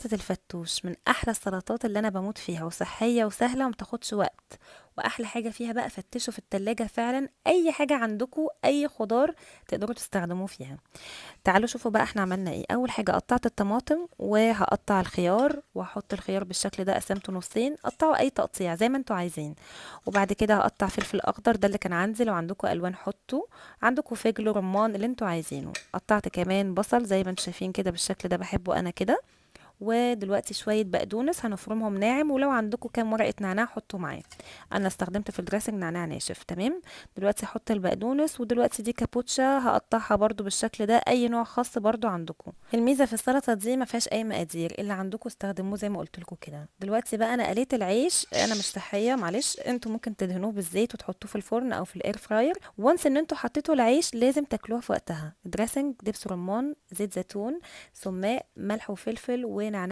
سلطة الفتوش من أحلى السلطات اللي أنا باموت فيها، وصحية وسهلة ومتاخدش وقت، وأحلى حاجة فيها بقى فتشوا في التلاجة فعلا أي حاجة عندكم، أي خضار تقدروا تستخدموه فيها. تعالوا شوفوا بقى احنا عملنا ايه. أول حاجة قطعت الطماطم وهقطع الخيار، وهحط الخيار بالشكل ده، قسمته نصين، قطعوا أي تقطيع زي ما انتوا عايزين. وبعد كده هقطع فلفل أخضر، ده اللي كان عندي، لو عندكم ألوان حطوا، عندكم فجل رمان اللي انتوا عايزينه. قطعت كمان بصل زي ما انتوا شايفين كده بالشكل ده، بحبه انا كده. ودلوقتي شوية بقدونس هنفرمهم ناعم، ولو عندكم كام ورقة نعناع حطوا معاه. انا استخدمت في الدريسنج نعناع ناشف. تمام. دلوقتي هحط البقدونس، ودلوقتي دي كابوتشا هقطعها برضو بالشكل ده، اي نوع خاص برضو عندكم. الميزة في السلطة دي ما فيهاش اي مقادير، اللي عندكم استخدموه زي ما قلت لكم كده. دلوقتي بقى انا قليت العيش، انا مش صحية معلش، انتوا ممكن تدهنوه بالزيت وتحطوه في الفرن او في الاير فراير. وانس ان انتوا حطيتوا العيش لازم تاكلوها في وقتها. دريسنج دبس رمان، زيت زيتون، سماق، ملح وفلفل،